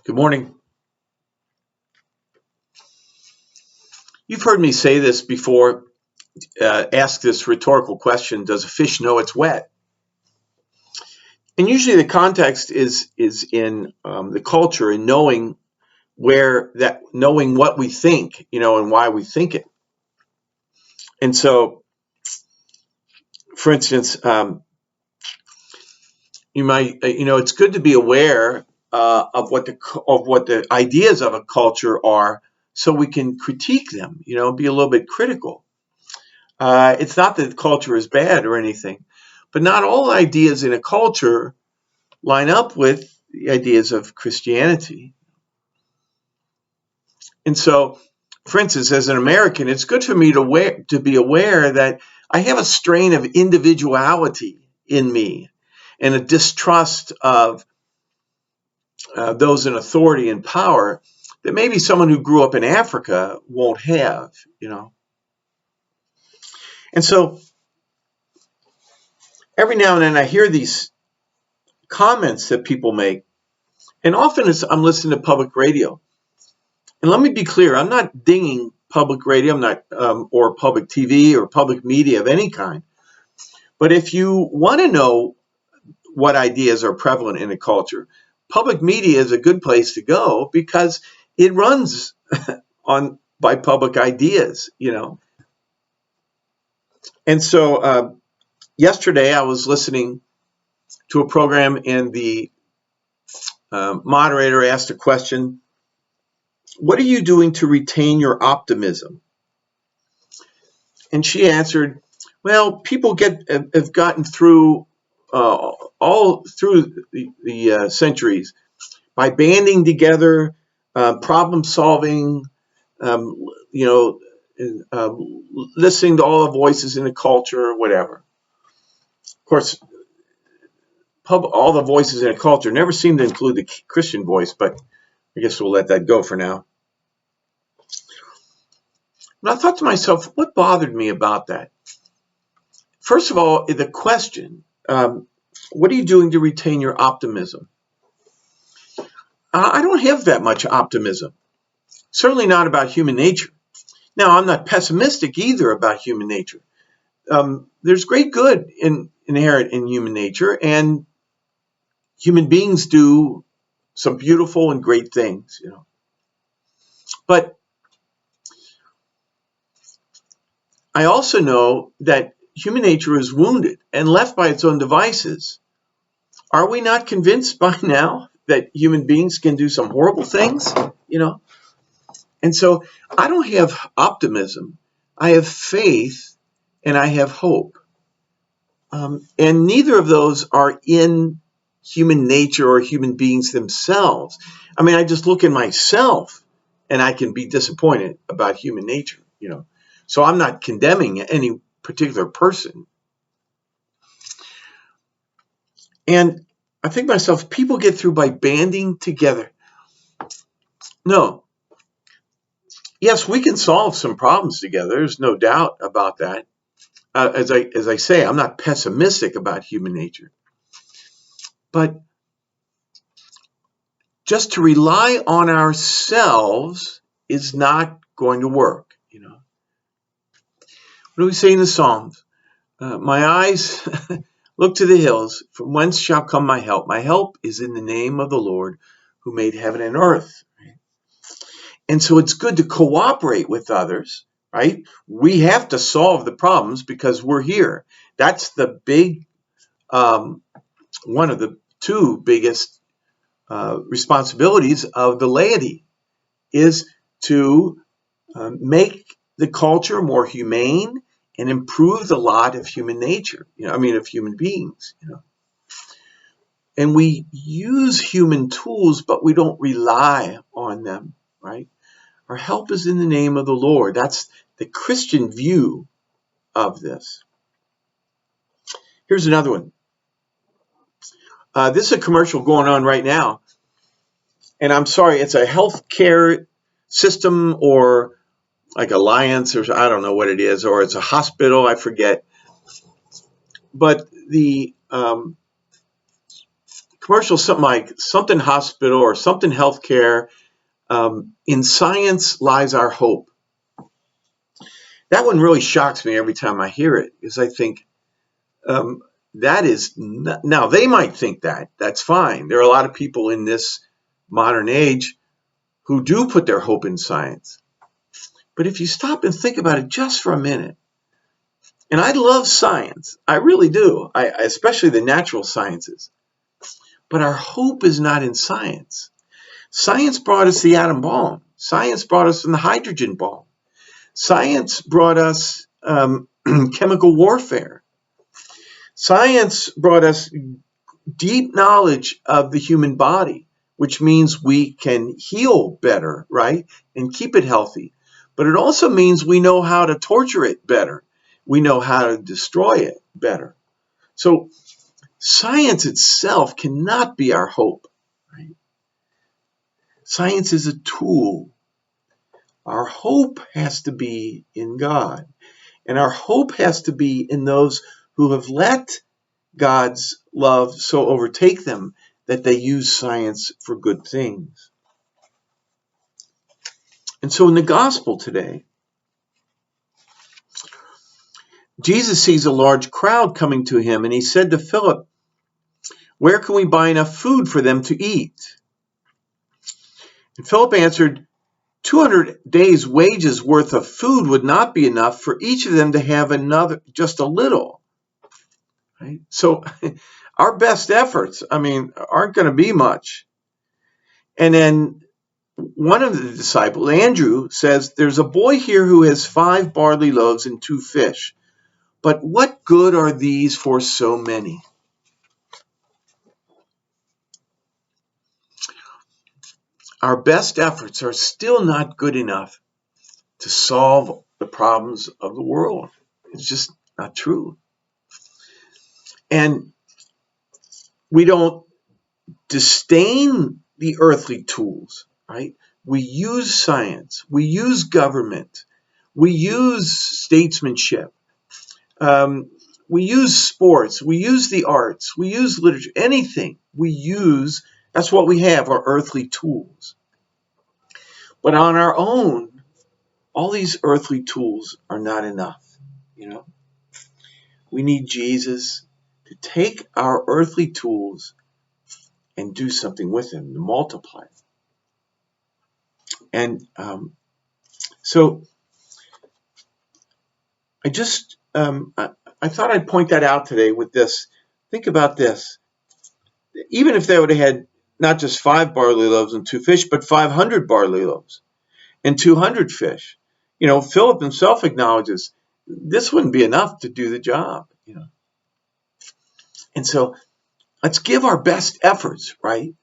Good morning. You've heard me say this before, ask this rhetorical question, does a fish know it's wet? And usually the context is in the culture and knowing what we think, and why we think it. And so, for instance, it's good to be aware of what the ideas of a culture are, so we can critique them, be a little bit critical. It's not that culture is bad or anything, but not all ideas in a culture line up with the ideas of Christianity. And so, for instance, as an American, it's good for me to be aware that I have a strain of individuality in me and a distrust of those in authority and power that maybe someone who grew up in Africa won't have. And so every now and then I hear these comments that people make, and often I'm listening to public radio. And let me be clear, I'm not dinging public radio, I'm not, or public TV or public media of any kind. But if you want to know what ideas are prevalent in a culture, public media is a good place to go because it runs by public ideas. And so yesterday I was listening to a program, and the moderator asked a question: what are you doing to retain your optimism? And she answered, well, people have gotten through all through the centuries by banding together, problem solving, um, you know, listening to all the voices in the culture or whatever. Of course, all the voices in a culture never seem to include the Christian voice, but I guess we'll let that go for now. And I thought to myself, what bothered me about that? First of all, the question, what are you doing to retain your optimism? I don't have that much optimism, certainly not about human nature. Now, I'm not pessimistic either about human nature. There's great good inherent in human nature, and human beings do some beautiful and great things. But I also know that human nature is wounded and left by its own devices. Are we not convinced by now that human beings can do some horrible things? And so I don't have optimism. I have faith and I have hope. And neither of those are in human nature or human beings themselves. I mean, I just look in myself and I can be disappointed about human nature. So I'm not condemning any particular person. And I think to myself, people get through by banding together. No. Yes, we can solve some problems together. There's no doubt about that. As I say, I'm not pessimistic about human nature. But just to rely on ourselves is not going to work. What do we say in the Psalms? My eyes look to the hills, from whence shall come my help? My help is in the name of the Lord who made heaven and earth. And so it's good to cooperate with others, right? We have to solve the problems because we're here. That's the big, one of the two biggest responsibilities of the laity, is to make the culture more humane and improve the lot of human nature, of human beings. And we use human tools, but we don't rely on them, right? Our help is in the name of the Lord. That's the Christian view of this. Here's another one. This is a commercial going on right now. And I'm sorry, it's a healthcare system or like Alliance, or I don't know what it is, or it's a hospital, I forget. But the commercial, something like something hospital or something healthcare. In science lies our hope. That one really shocks me every time I hear it, because I think that is not, now they might think that that's fine. There are a lot of people in this modern age who do put their hope in science. But if you stop and think about it just for a minute, and I love science, I really do, especially the natural sciences, but our hope is not in science. Science brought us the atom bomb. Science brought us the hydrogen bomb. Science brought us chemical warfare. Science brought us deep knowledge of the human body, which means we can heal better, right? And keep it healthy. But it also means we know how to torture it better. We know how to destroy it better. So science itself cannot be our hope, right? Science is a tool. Our hope has to be in God. And our hope has to be in those who have let God's love so overtake them that they use science for good things. And so in the gospel today, Jesus sees a large crowd coming to him, and he said to Philip, "Where can we buy enough food for them to eat?" And Philip answered, 200 days' wages worth of food would not be enough for each of them to have another, just a little. Right? So our best efforts, aren't going to be much. And then one of the disciples, Andrew, says, "There's a boy here who has 5 barley loaves and 2 fish. But what good are these for so many?" Our best efforts are still not good enough to solve the problems of the world. It's just not true. And we don't disdain the earthly tools, right? We use science, we use government, we use statesmanship, we use sports, we use the arts, we use literature, anything we use, that's what we have, our earthly tools. But on our own, all these earthly tools are not enough, We need Jesus to take our earthly tools and do something with them, to multiply them. And so I just, I thought I'd point that out today with this. Think about this. Even if they would have had not just 5 barley loaves and 2 fish, but 500 barley loaves and 200 fish. Philip himself acknowledges this wouldn't be enough to do the job, And so let's give our best efforts, right?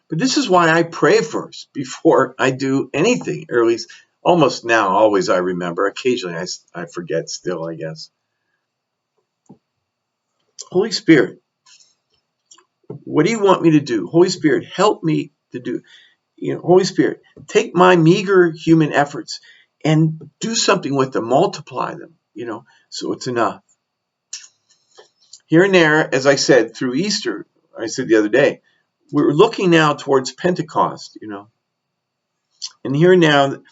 But this is why I pray first before I do anything, or at least almost now, always I remember. Occasionally I forget still, I guess. Holy Spirit, what do you want me to do? Holy Spirit, help me to do. Holy Spirit, take my meager human efforts and do something with them, multiply them, so it's enough. Here and there, as I said, through Easter, I said the other day, we're looking now towards Pentecost, And here and now,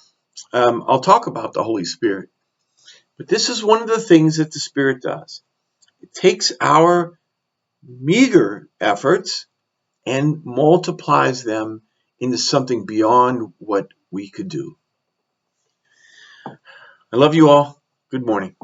I'll talk about the Holy Spirit. But this is one of the things that the Spirit does. It takes our meager efforts and multiplies them into something beyond what we could do. I love you all. Good morning.